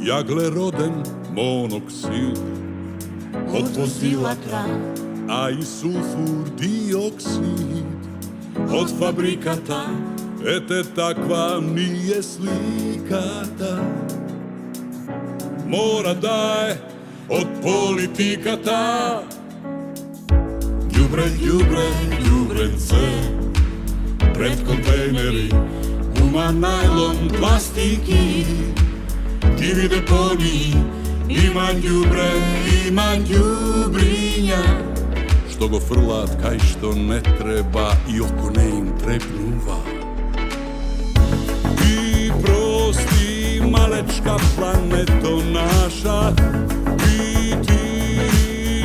Јаглероден моноксид од возилата, а и сулфур диоксид од фабриката. Ете таква ни е сликата. Мора да е од политиката. Ѓубре, ѓубре, ѓубренце пред контейнери, гума, најлон, пластики, диви депони. Има ѓубре, има ѓубриња што го фрлаат кај што не треба и око не им трепнува. И прости, малечка плането наша, и ти,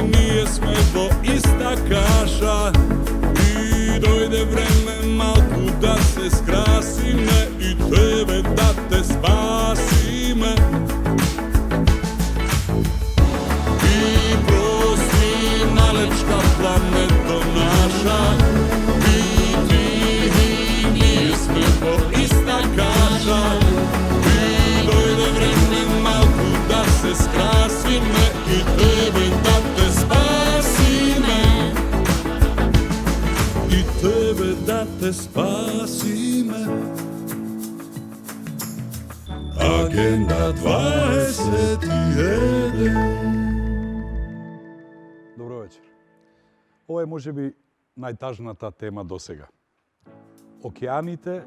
ние сме во иста каша. И дојде време малку да се скрасиме и тебе да те спасиме. Малечка планета наша, и ти, ние сме во иста каша. И дојде време малку да се скрасиме и тебе да те спасиме. И тебе да те спасиме. Агенда 21. Ова е можеби најтажната тема до сега. Океаните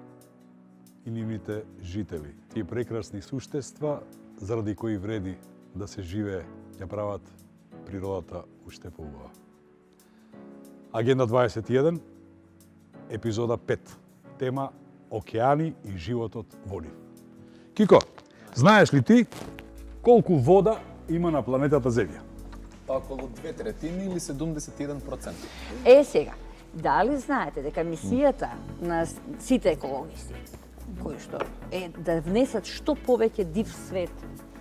и нивните жители. Тие прекрасни суштества, заради кои вреди да се живее, ја прават природата уште поубава. Агенда 21, епизода 5. Тема Океани и животот во нив. Кико, знаеш ли ти колку вода има на планетата Земја? Околу 2/3 или 71%. Сега, дали знаете дека мисијата на сите екологисти, кои што е да внесат што повеќе див свет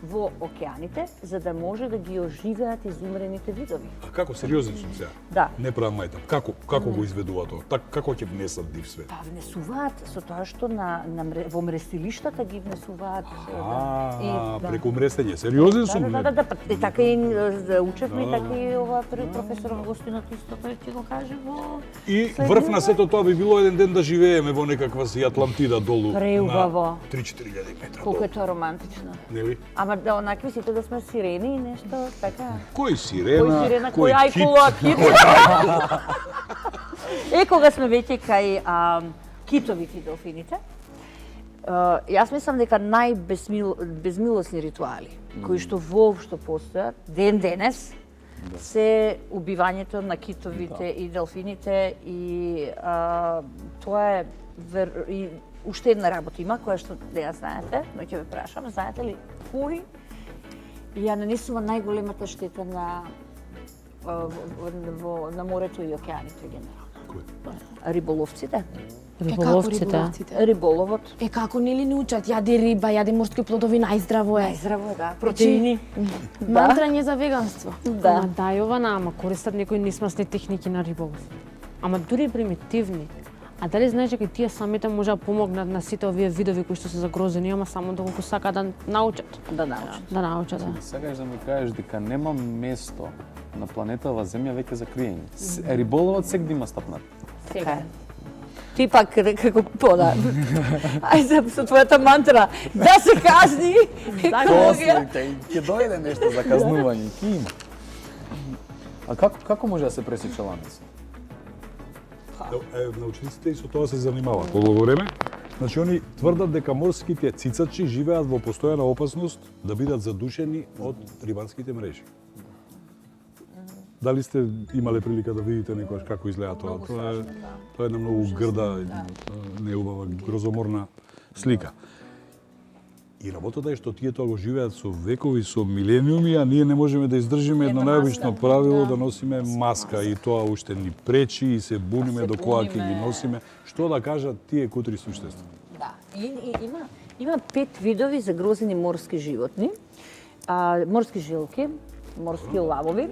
во океаните, за да може да ги оживеат изумрените видови. А како, сериозен сум сега? Да. Не правам мајтап. Како го изведуваат тоа? Како ќе внесат див свет? Па внесуваат со тоа што во мрестилиштата ги внесуваат. Преку мрестење. Сериозен сум? Да. Така и учевме, така и ова професор Агостинот исто тој ќе го каже во... И врв на сето тоа би било еден ден да живееме во некаква си Атлантида долу. Преубаво. На 3-4 метра. Колку е тоа романтично. Нели? Ама да онакви сите да сме сирени и нешто така. Кој сирена, кој ајкула, кит. Кога сме веќе кај китовите и делфините, јас мислам дека најбезмилосни ритуали, кои што воопшто постојат ден денес, се убивањето на китовите и делфините и тоа е уште една работа има, која што не ја знаете, но ќе ве прашам, знаете ли кој ја нанесува најголемата штета на морето и океаните генерално? Кој? Риболовците. Риболовот. Како нели не учат, јаде риба, јаде морски плодови, најздраво е. Најздраво е, да. Протеини. Мантрање за веганство. Да. Ама да, Јована, ама користат некои несмасни техники на риболов. Ама дури примитивни. А дали знаеш дека тие самите може да помогнат на сите овие видови кои што се загрозени, ама само доколку сака да научат? Да научат, да. Сакаш да ми кажеш дека нема место на планетава Земја веќе за криење. Риболовот секогаш има стапнат. Сега. Ти пак како пода. Ајде со твојата мантра да се казни екологија. Ќе дојде нешто за казнување, ќе има. А како може да се пресече ланец? Научниците и со тоа се занимаваат долго време. Значи, они тврдат дека морските цицачи живеат во постојана опасност да бидат задушени од рибарските мрежи. Дали сте имале прилика да видите некојаш како изгледа тоа? Тоа е една многу грда, неубава, грозоморна слика. И работата е што тие тоа го живеат со векови, со милениуми, а ние не можеме да издржиме едно најобично правило да носиме маска и тоа уште ни пречи и се буниме до кога ќе ги носиме. Што да кажат тие кутри суштества? Да, има 5 видови загрозени морски животни. Морски жилки, морски лавови,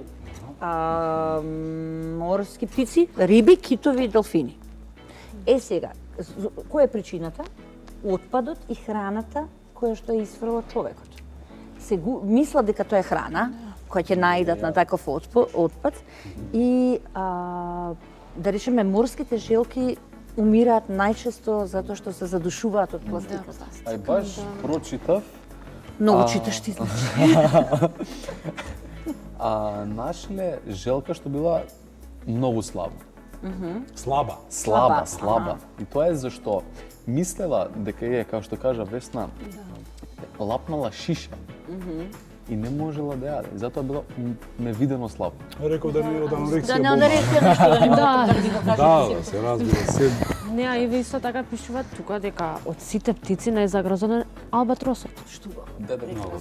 морски птици, риби, китови и делфини. Сега, која е причината? Отпадот и храната која што е исфрло човекот. мислат дека тоа е храна која ќе наидат на таков отпад и да речеме морските желки умираат најчесто затоа што се задушуваат од пластиката. Ај баш прочитав. Многу читаш ти, значи. Нашле желка што била многу слаба. Слаба. Слаба. И тоа е зашто мислела дека е, како што кажа Весна, лапнала шиша и не можела да јаде. Затоа била невидено слаба. Реков да не од анорексија. Да не анорексија нешто да не Да, се разбира. Не, а Иве исто така пишува тука дека од сите птици најзагрозен е албатросот. Што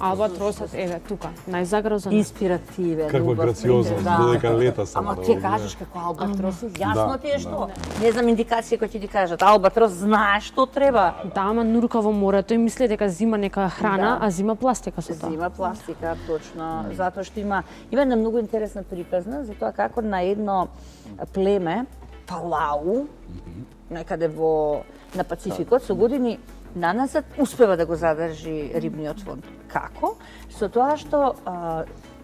Албатросот еве тука, најзагрозен. инспиративен. Каква убав грациозност, пример, додека лета само. Ама ти кажеш како албатрос, јасно Да, ти е што. Не знам индикација кои ќе ти кажат, албатрос знае што треба. Да, ама нурка во морето и мисли дека зима нека храна, а зима пластика со тоа. Зима пластика, точно, затоа што има една многу интересна приказна за тоа како на едно племе, Палау, некаде на Пацификот, со години наназад успева да го задржи рибниот фонд. Како? Со тоа што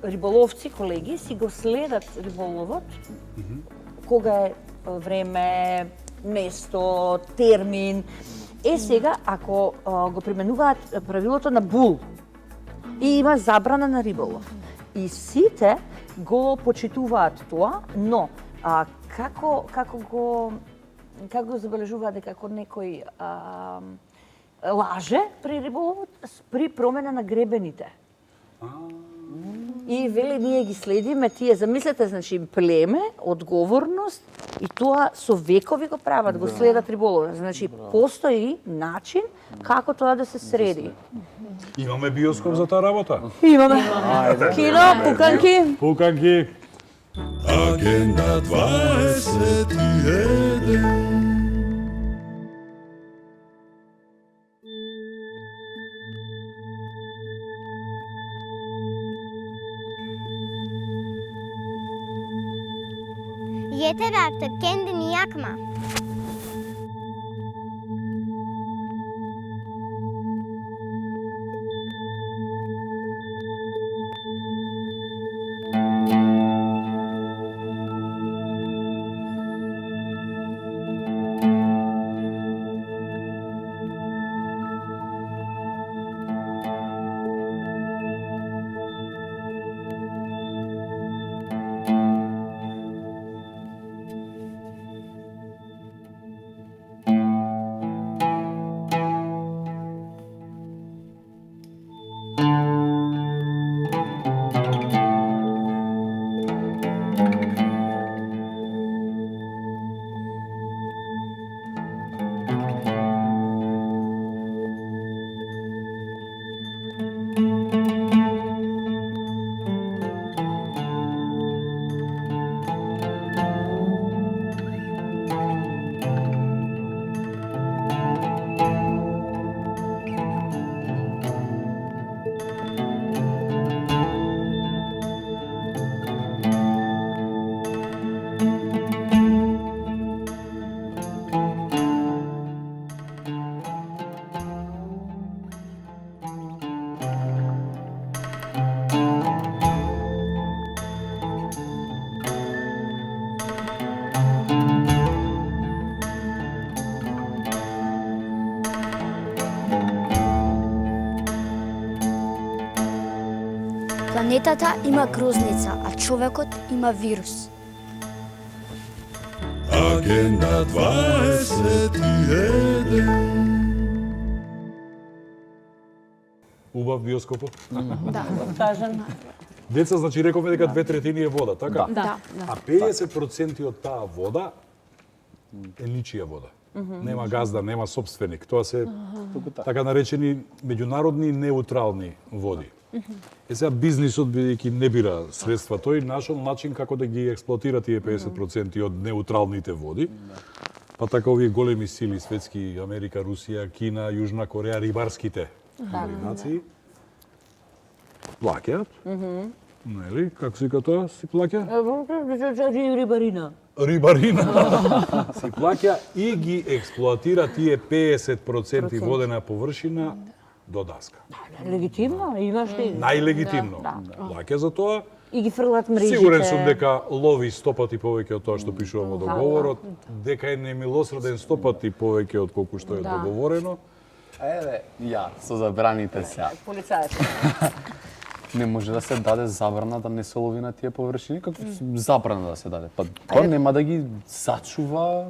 риболовци, колеги, си го следат риболовот, кога е време, место, термин. Сега, ако го применуваат правилото на Бул, и има забрана на риболов. И сите го почитуваат тоа, но како го забележуваат дека ако некој лаже при риболовот, при промена на гребените. И вели ние ги следиме тие, замислете, значи племе, одговорност и тоа со векови го прават, го следат риболовот. Значи постои начин како тоа да се среди. Имаме биоскоп за таа работа? Имаме. Кино, пуканки. Пуканки. Агенда 21. Yeter artık, kendini yakma. Планетата има грозница, а човекот има вирус. Агенда 21. Убав биоскопот. Да. Кажан. Деца, значи рековме дека 2/3 е вода, така? Да. А 50% од таа вода е ничија вода. Нема газда, нема собственик. Тоа се така наречени меѓународни неутрални води. Сега бизнисот, бидејќи не бира средства, тој нашол начин како да ги експлоатира тие 50% од неутралните води. Па така овие големи сили светски, Америка, Русија, Кина, Јужна Кореја, рибарските нации плаќаат. Нели, како се вика тоа, си плаќа? Рибарина. Рибарина си плаќа и ги експлоатира тие 50% водена површина до даска. Легитимно, имаш ли? Најлегитимно. Лаќе за тоа. И ги фрлат мрежите. Сигурен сум дека лови 100 пати повеќе од тоа што пишува во договорот, дека е немилосреден 100 пати повеќе од колку што е договорено. Еве, ја, со забраните сега. Полицајец. Не може да се даде забрана да не се лови на тие површини, како забрана да се даде. Па тоа нема да ги зачува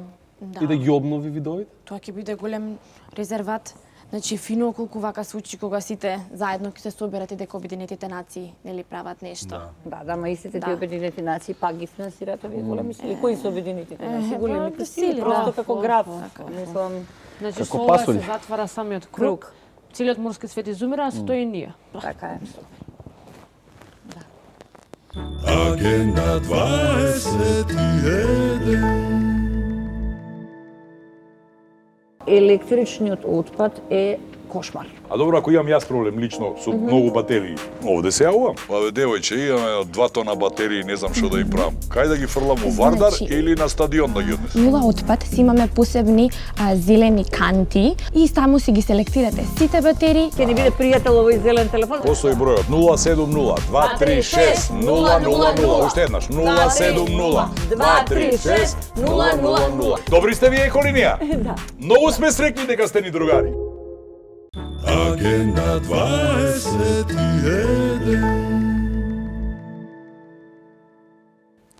и да ги обнови видовите? Тоа ќе биде голем резерват. Значи, фино колку вака случаи кога сите заедно ќе се соберат и дека Обединетите нации нели прават нешто. Да, ма истите тие Обединети нации пак ги финансираат овие големи сили. Кои се Обединетите нации? Големите сили, просто како граф. Мислам, Значи, со Како ова пасоли. се затвара самиот круг. Целиот морски свет изумира, а со тоа и ние. така е. Агенда 21. Електричниот отпад е кошмар. А добро, ако имам јас проблем лично со многу батерии, овде се јавувам. Па бе, девојче, имаме 2 тона батерии, не знам што да им правам. Кај да ги фрлам во Вардар Значи, или на стадион да ги однесам? Нула отпад си имаме посебни зелени канти и само си ги селектирате сите батерии. Ќе ни биде пријател овој зелен телефон. Посој бројот 070 236 000. Уште еднаш 070 236 000. Добри сте вие еколинија? Да. Многу сме среќни дека сте ни другари. Агенда 21.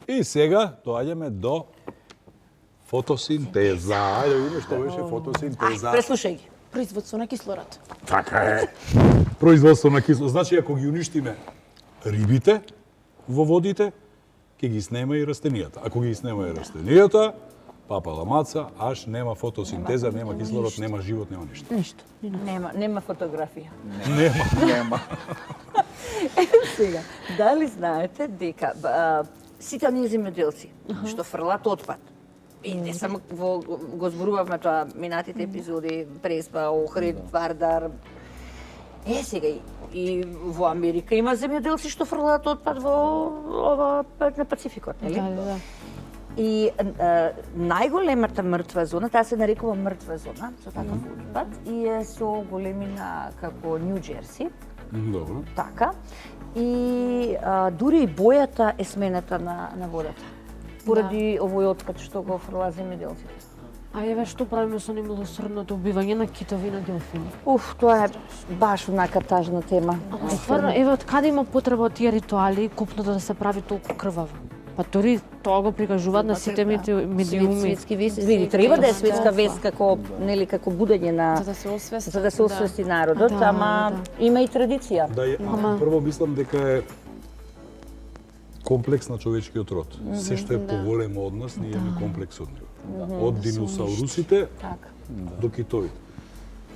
И сега доаѓаме до фотосинтеза. Ајде видиме што беше фотосинтеза. Преслушај ги. Производство на кислород. Така е. Производство на кислород. Значи, ако ги уништиме рибите во водите, ќе ги снема и растенијата. Ако ги снема и растенијата, папала маца, аш нема фотосинтеза, нема кислород, нема живот, нема ништо. Ништо. Нема фотографија. Нема. Сега, дали знаете дека сите оние земјоделци што фрлат отпад, и не само го зборувавме тоа минатите епизоди, Преспа, Охрид, Вардар. Сега и во Америка има земјоделци што фрлаат отпад во ова на Пацификот, нели? Да. И најголемата мртва зона, таа се нарекува мртва зона, со таков отпад, и е со големина како Нью Џерси, Добро. така. И дури и бојата е смената на водата. Поради овој отпад што го фрла земјоделците. А еве што правиме со немилосрдното убивање на китови и на делфини? Тоа е баш онака тажна тема. Стварно, еве од каде има потреба од тие ритуали купното да се прави толку крваво? Па дури тоа го прикажуваат на сите медиуми. Светски вест. Види, треба да е светска вест како нели како будење на За да се освести. за да се освести народот, ама има и традиција. Да, прво мислам дека е комплекс на човечкиот род. Се што е поголемо од нас, ние имаме комплекс од него. Од диносаурусите до китовите.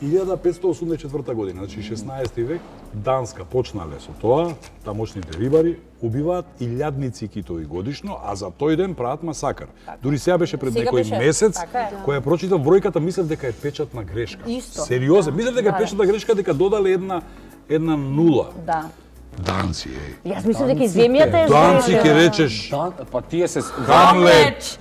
1584 година, значи 16 век, Данска почнале со тоа, тамошните рибари убиваат илјадници китови годишно, а за тој ден прават масакар. Дури сега беше пред Сега некој беше, месец, така е. која прочитав бројката, мислев дека е печатна грешка. Исто. Сериозно, мислев дека е печатна грешка, дека додале една нула. Да. Данци, Јас мислам дека и земјата е Данци ќе згрешена. речеш Па тие се... Хамлет.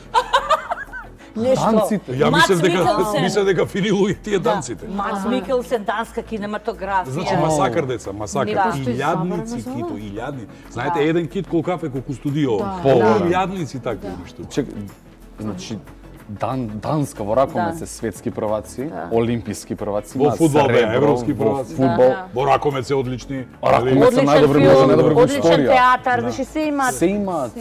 Данците. Ја Мац мислев Микелсен. дека фини луѓе тие данците. Макс Микелсен, данска кинематографија. Значи масакар деца, масакар. Не постои Илјадници забрана за кито, ова? илјадни. Знаете, еден кит колкав е колку студио. Пола, да. Илјадници такви нешто. Чек, значи, Данска во ракомет се светски прваци, олимписки прваци, Во имаат фудбал беа сребро, европски во прваци. фудбал. Во ракомет се одлични. Ракомет се Одличен најдобри, филм, може најдобри во одличен историја. театар, значи се имаат. Се имаат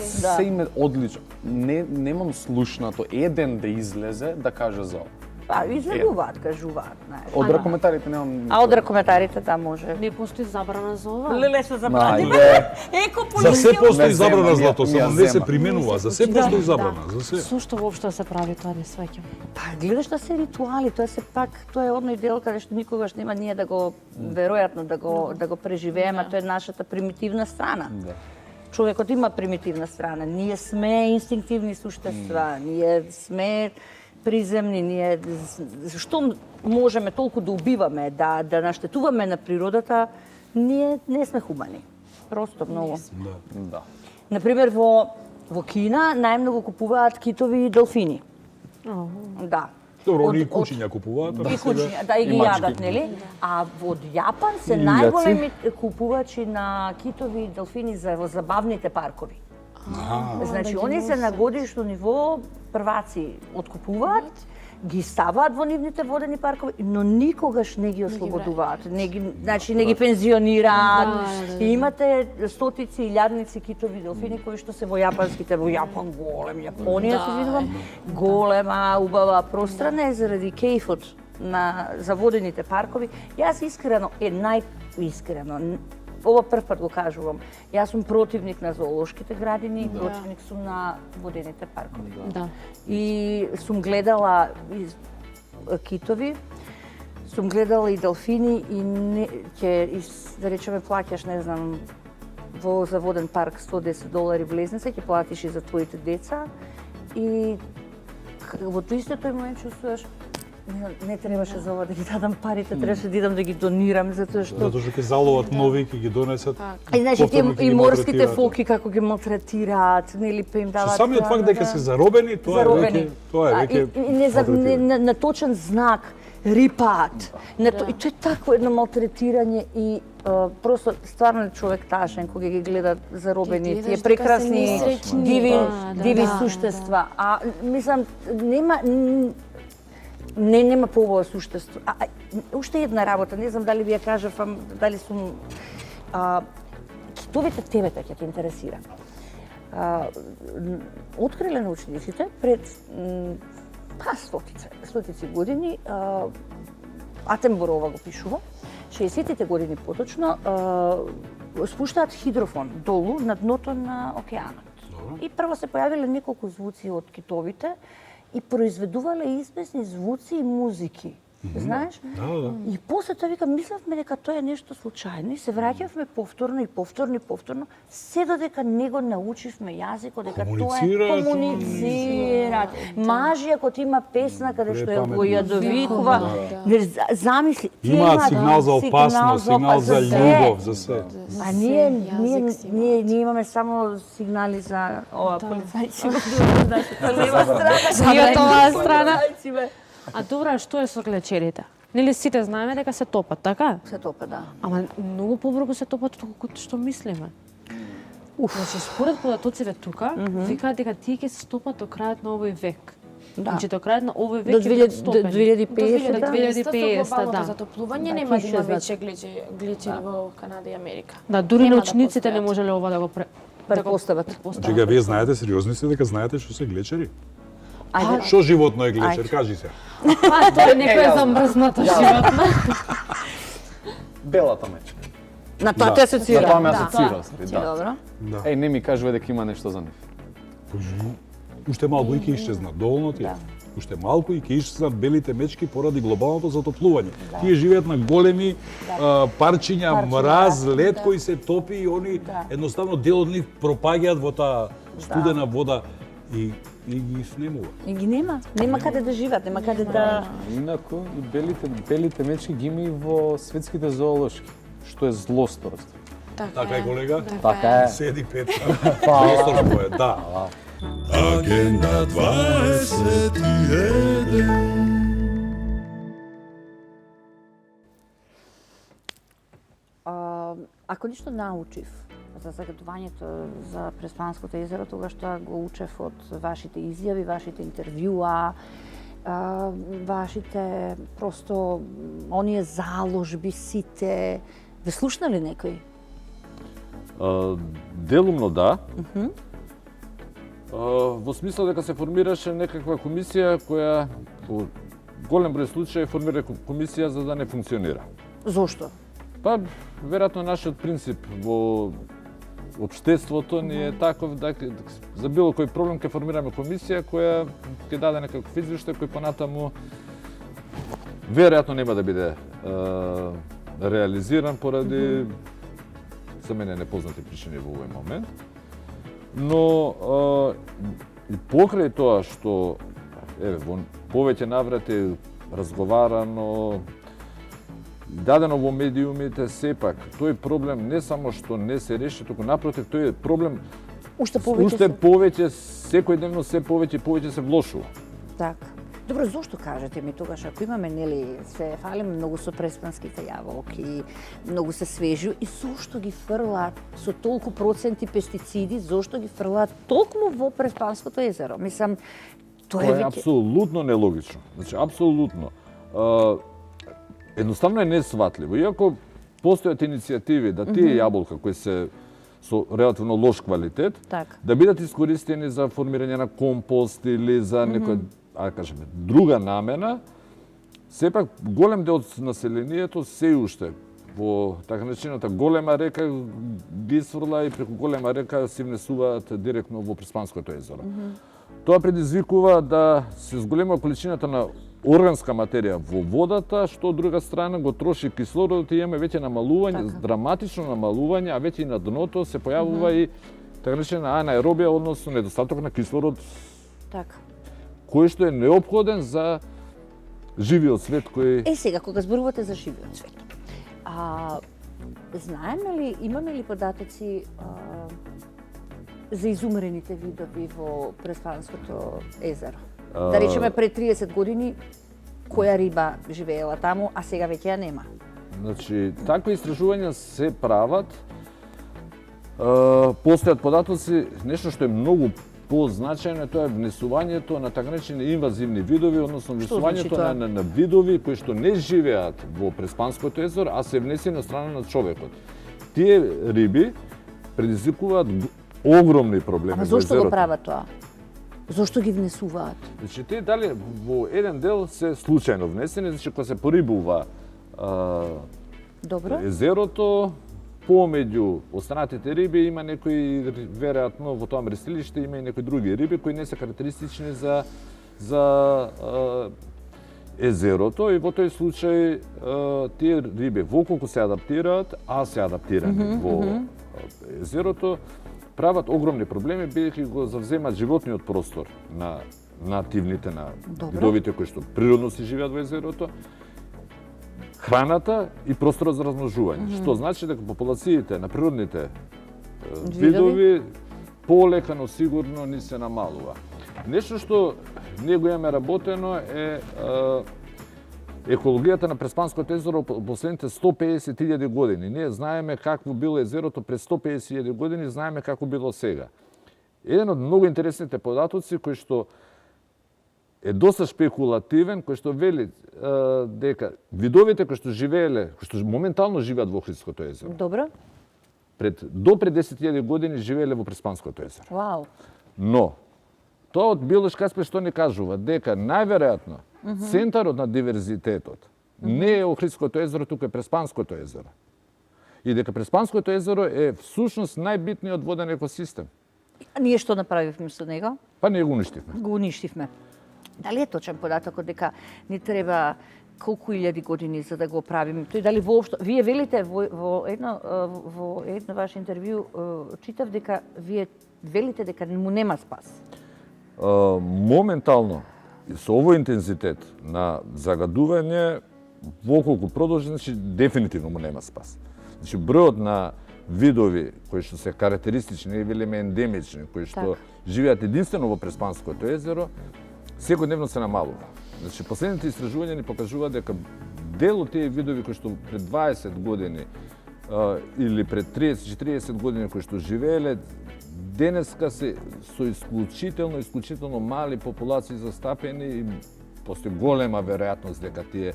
одлично. Немам слушнато еден да излезе да каже за ова. Па, излегуваат, кажуваат, знаеш. Од ракометарите немам. А од ракометарите да може. Не постои забрана за ова? Леле се забрани. Ајде. Еко За се полиција. постои Не забрана зема, злато, не ја само не се зема. применува. За се постои забрана, за се. Со што воопшто се прави тоа, не свеќам. Па, гледаш да се ритуали, тоа се пак, тоа е одној дел каде што никогаш нема ние да го веројатно да го преживееме, тоа е нашата примитивна страна. Човекот има примитивна страна. Ние сме инстинктивни суштества, ние сме приземни, ние што можеме толку да убиваме, да наштетуваме на природата, ние не сме хумани. Просто многу. Да. Например, во Кина најмногу купуваат китови и делфини. Да. Добро, они и кучиња купуваат. И кучиња, да, и ги мачки. јадат, нели? А од Јапан се И најголеми купувачи на китови и делфини во забавните паркови. Значи, они се на годишно ниво прваци откупуваат, ги ставаат во нивните водени паркови, но никогаш не ги ослободуваат. Не ги пензионираат. И имате стотици, илјадници китови, делфини кои што се во јапанските, во Јапан голем, Јапонија се видувам, голема, убава пространа е заради кејфот за водените паркови. Јас искрено, најискрено, ова прв пат го кажувам, јас сум противник на зоолошките градини, противник сум на водените паркови. Да. И сум гледала и китови, сум гледала и делфини и да речеме плаќаш, не знам, за воден парк $110 влезница, ќе платиш и за твоите деца и во истото момент чувствуваш не требаше за ова да ги дадам парите, требаше да идам да ги донирам, затоа што ќе заловат нови, ќе ги донесат. И значи и морските фолки како ги малтретираат, нели па им даваат. Самиот факт дека се заробени, тоа е веќе на точен знак рипаат. И тоа е такво едно малтретирање и просто стварно човек тажен кога ги гледа заробени тие прекрасни диви суштества. А мислам нема поубаво суштество. Уште една работа, не знам дали ви ја кажав, дали сум китовите тебе ќе те интересира. Откриле научниците пред стотици години, Атенборова го пишува, 60-тите години поточно, спуштаат хидрофон долу на дното на океанот. И прво се појавиле неколку звуци од китовите и произведувале известни звуци и музики. Знаеш? И после тоа викам, мислевме дека тоа е нешто случајно и се враќавме повторно, се додека не го научивме јазикот, дека тоа е комуницираат. Мажи, ако ти има песна каде што ја го јадовикува, замисли, имаат сигнал за опасност, сигнал за љубов, за се. А ние имаме само сигнали за ова полицајци во лева страна. оваа страна. А добра, што е со глечерите? Нели сите знаеме дека се топат, така? Се топат, да. Ама многу побрзо се топат отколку што мислиме. Значи, според податоците тука, викаат дека тие ќе се стопат до крајот на овој век. Значи, до крајот на овој век ќе бидат стопени. До 2050, да. 2050, да. Затоплување нема да има веќе глечери во Канада и Америка. Да, дури научниците не можеле ова да го предпостават. Чега, вие знаете, сериозни сте дека знаете што се глечери? Ајде. Што животно е глечер, кажи се. Тоа е некоја замрзната животна. Белата мечка. На тоа те асоцира. На тоа ме асоцира, да. Добро. Еј, не ми кажува дека има нешто за нив. Уште малку и ќе исчезнат, доволно ти е. Уште малку и ќе исчезнат белите мечки поради глобалното затоплување. Тие живеат на големи парчиња мраз, лед кои се топи и они едноставно дел од нив пропаѓаат во таа студена вода и ги снемува. И ги нема каде да живеат, нема каде да... Инаку и белите мечки ги има и во светските зоолошки, што е злосторство. Така е, колега? Така е. Седи Петка. Злосторство е, да. Агенда 21. Ако ништо научив за загадувањето за Преспанското езеро, тогаш тоа го учев од вашите изјави, вашите интервјуа, вашите просто оние заложби сите. Ве слушнали некој? Делумно да. Во смисла дека се формираше некаква комисија која во голем број случаи формира комисија за да не функционира. Зошто? Па, веројатно нашиот принцип во општеството ни е таков да за било кој проблем ќе формираме комисија која ќе даде некаков извештај кој понатаму веројатно нема да биде реализиран поради за мене непознати причини во овој момент. Но и покрај тоа што во повеќе наврати разговарано, дадено во медиумите, сепак тој проблем не само што не се реши, туку напротив тој е проблем Уште повеќе секојдневно се повеќе и повеќе се влошува. Така. Добро, зошто кажете ми тогаш, ако имаме, нели, се фалиме многу со преспанските јаболки, многу се свежи, и зошто ги фрлаат со толку проценти пестициди, зошто ги фрлаат толку во Преспанското езеро? Мислам, тоа Тоа е веќе... апсолутно нелогично. Значи, апсолутно. Едноставно е несватливо. Иако постојат иницијативи да тие јаболка кои се со релативно лош квалитет, Так. да бидат искористени за формирање на компост или за некоја, кажеме, друга намена, сепак голем дел од населението се уште во така наречената голема река ги сврла и преку голема река се внесуваат директно во Преспанското езеро. Тоа предизвикува да се зголема количината на органска материја во водата, што од друга страна го троши кислородот и имаме веќе намалување, Така. драматично намалување, а веќе и на дното се појавува и така наречена анаеробија, односно недостаток на кислород, Така. кој што е неопходен за живиот свет кој... Сега, кога зборувате за живиот свет, знаеме ли, имаме ли податоци за изумрените видови во Преспанското езеро? Да речеме пред 30 години, која риба живеела таму, а сега веќе ја нема? Значи, такви истражувања се прават. Постојат податоци, нешто што е многу позначајно, тоа е внесувањето на така наречени инвазивни видови, односно внесувањето тоа? на видови кои што не живеат во Преспанското езеро, а се внесени од страна на човекот. Тие риби предизвикуваат огромни проблеми Ама во зошто го езерото. прават тоа? Зошто ги внесуваат? Значи, тие дали во еден дел се случајно внесени, значи кога се порибува Добро? езерото, помеѓу останатите риби има некои, веројатно во тоа мрестилиште има и некои други риби кои не се карактеристични за езерото, и во тој случај тие риби воколку се адаптираат, а се адаптирани во езерото, прават огромни проблеми, бидејќи го завземат животниот простор на нативните, на Добро. видовите кои што природно се живеат во езерото, храната и просторот за размножување. Што значи дека популациите на природните видови полека, но сигурно ни се намалува. Нешто што ние го имаме работено е екологијата на Преспанското езеро по последните 150.000 години. Ние знаеме какво било езерото пред 150.000 години, знаеме како било сега. Еден од многу интересните податоци кој што е доста спекулативен, кој што вели дека видовите кои што живееле, кои што моментално живеат во Охридското езеро, Добро? до пред 10.000 години живееле во Преспанското езеро. Вау. Но, тоа од биолошки аспект што ни кажува? Дека најверојатно центарот на диверзитетот не е Охридското езеро, туку е Преспанското езеро. И дека Преспанското езеро е всушност најбитниот воден екосистем. А ние што направивме со него? Па ние го уништивме. Го уништивме. Дали е точен податокот дека ни треба колку илјади години за да го правиме? Тој дали воопшто... Вие велите во едно ваше интервју, читав дека вие велите дека му нема спас. Моментално, со овој интензитет на загадување, воколку продолжи, значи дефинитивно му нема спас. Значи бројот на видови кои што се карактеристични или ендемични, кои што живеат единствено во Преспанското езеро, секојдневно се намалува. Значи последните истражувања ни покажуваат дека дел од тие видови кои што пред 20 години или пред 30-40 години кои што живееле, денеска се со исклучително мали популации застапени и постои голема веројатност дека тие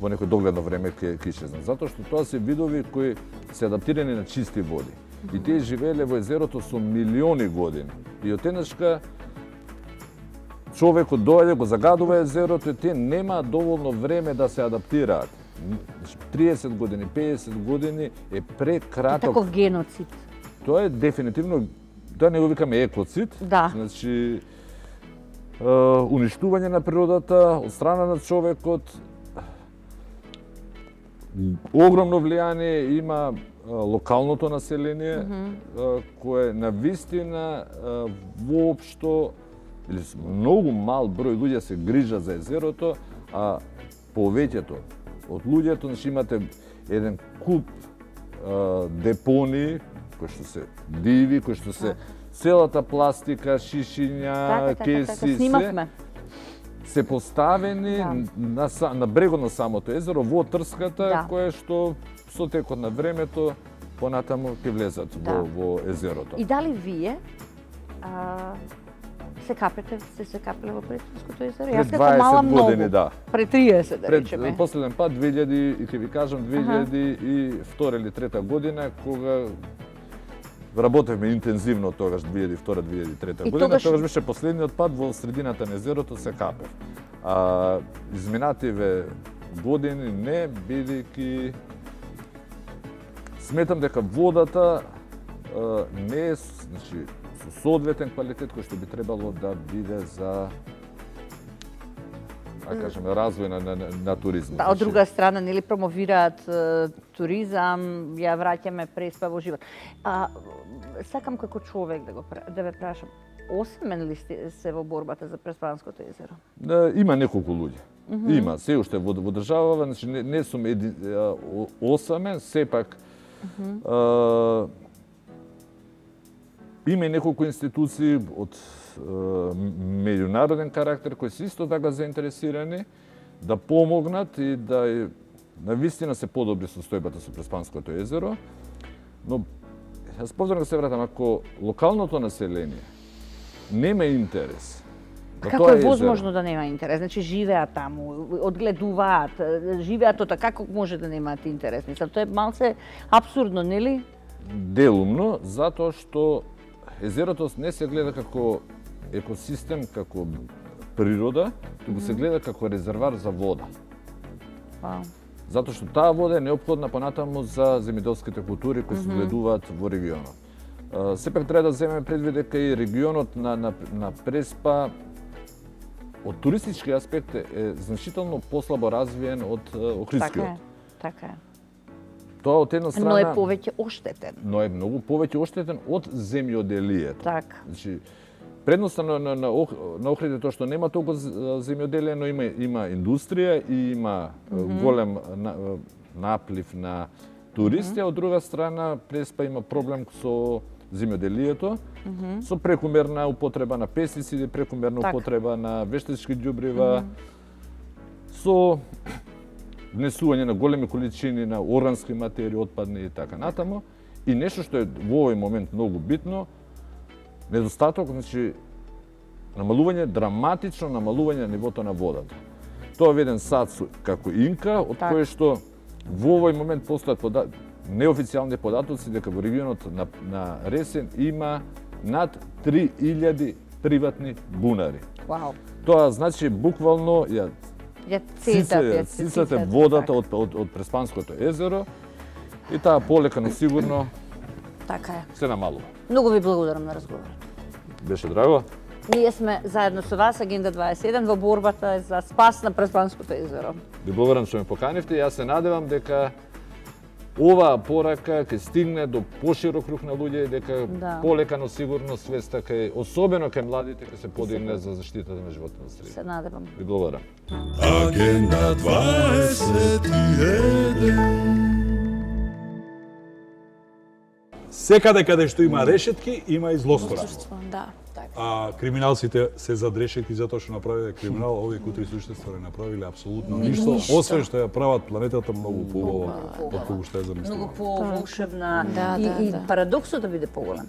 во некој догледно време ќе исчезнат. Затоа што тоа се видови кои се адаптирани на чисти води. И тие живееле во езерото со милиони години. И отеднашка човекот доаѓа, го загадува езерото и тие немаат доволно време да се адаптираат. 30 години, 50 години е прекраток. Таков геноцид. Тоа е дефинитивно, тоа не го викаме екоцид. Да. Значи, уништување на природата од страна на човекот, огромно влијание има локалното население, кое навистина воопшто, или многу мал број луѓе се грижат за езерото, а повеќето од луѓето, значи имате еден куп депонии, кои што се диви, кои што се целата пластика, шишиња, кеси, Снимавме. се поставени на брегот на самото езеро, во трската, кое што со текот на времето понатаму ќе влезат во езерото. И дали вие се капеле во Преспанското езеро? Пред 20 години, да. Пред 30, да речеме. Последен пат 2000 и ќе ви кажам 2002 или 2003 година, кога работевме интензивно тогаш 2002-2003 година, тогаш беше последниот пат во средината на езерото се капев. Изминативе години не, бидејќи сметам дека водата не е, значи, со соодветен квалитет кој што би требало да биде за кажеме развој на туризмот. Да, од друга страна, нели промовираат туризам, ја враќаме Преспа во живот. Сакам како човек да ве прашам, осамен ли сте се во борбата за Преспанското езеро? Има неколку луѓе. Има, се уште во државава, значи не сум осамен, сепак има и неколку институции од меѓународен карактер кои се исто така заинтересирани да помогнат и да навистина се подобри состојбата со Преспанското езеро. Но јас повторно се вратам, ако локалното население нема интерес како е возможно да нема интерес? Значи живеат таму, одгледуваат, живеат ота, како може да немаат интерес? Мислам, тоа е малце апсурдно, нели? Делумно, затоа што езерото не се гледа како екосистем, како природа, туку се гледа како резервар за вода. Затоа што таа вода е неопходна понатаму за земјоделските култури кои се гледуваат во регионот. Сепак треба да земеме предвид дека и регионот на Преспа од туристички аспект е значително послабо развиен од Охридскиот. Така е. Тоа од една страна... Но е повеќе оштетен. Но е многу повеќе оштетен од земјоделието. Така. Значи, предноста на Охрид е тоа што нема толку земјоделие, но има индустрија и има голем наплив на туристи, а од друга страна Преспа има проблем со земјоделието, со прекумерна употреба на пестициди, прекумерна употреба на вештачки ѓубрива, со внесување на големи количини на органски материи, отпадни и така натаму. И нешто што е во овој момент многу битно, недостаток, значи драматично намалување на нивото на водата. Тоа е еден сад како Инка, од кој што во овој момент постојат неофицијални податоци дека во регионот на Ресен има над 3000 приватни бунари. Вау. Тоа значи буквално цицате водата од Преспанското езеро и таа полека, но сигурно така е. Се намалува. Многу ви благодарам на разговорот. Беше драго. Ние сме заедно со вас, Агенда 21, во борбата за спас на Преспанското езеро. Ви благодарам што ме поканивте и јас се надевам дека оваа порака ќе стигне до поширок круг на луѓе, дека полека, но сигурно свеста особено кај младите, ќе се подигне за заштитата на животна средина. Се надевам. Ви благодарам. Агенда 21. Секаде каде што има решетки, има и злостора. Да. Криминалците се зад решетки затоа што направиле криминал, овие кутри суштества не направиле апсолутно ништо, освен што ја прават планетата многу поубава од кога што ја замислува. Многу поволшебна и парадоксот да биде поголем.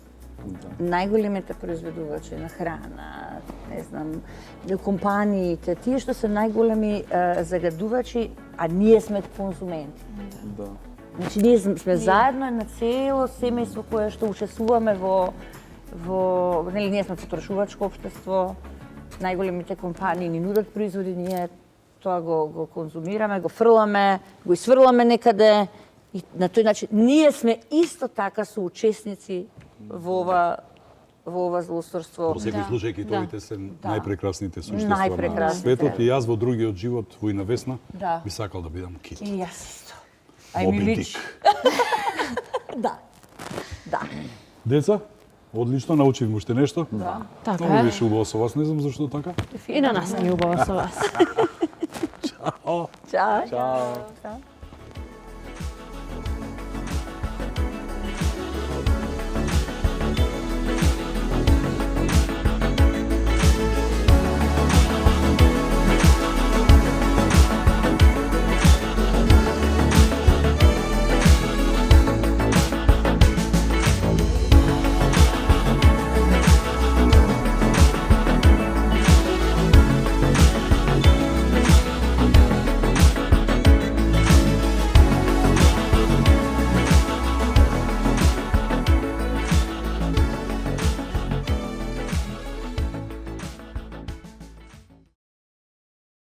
Најголемите произведувачи на храна, не знам, компаниите, тие што се најголеми загадувачи, а ние сме конзументи. Значи ние сме заедно на цело семејство кое што учествуваме во нели ние сме потрошувачко општество, најголемите компании ни нудат производи, ние тоа го конзумираме, го фрламе, го исфрламе некаде и на тој начин ние сме исто така соучесници во ова злосторство. Во секој случај китовите се најпрекрасните суштества на светот и јас во другиот живот, во Ина Весна, би сакал да бидам кит. И јас исто. Моби Дик. Да. Деца, одлично, научивме уште нешто. Така Многу е. беше убаво со вас, не знам зашто така. И на нас не убаво со вас. Чао. Чао.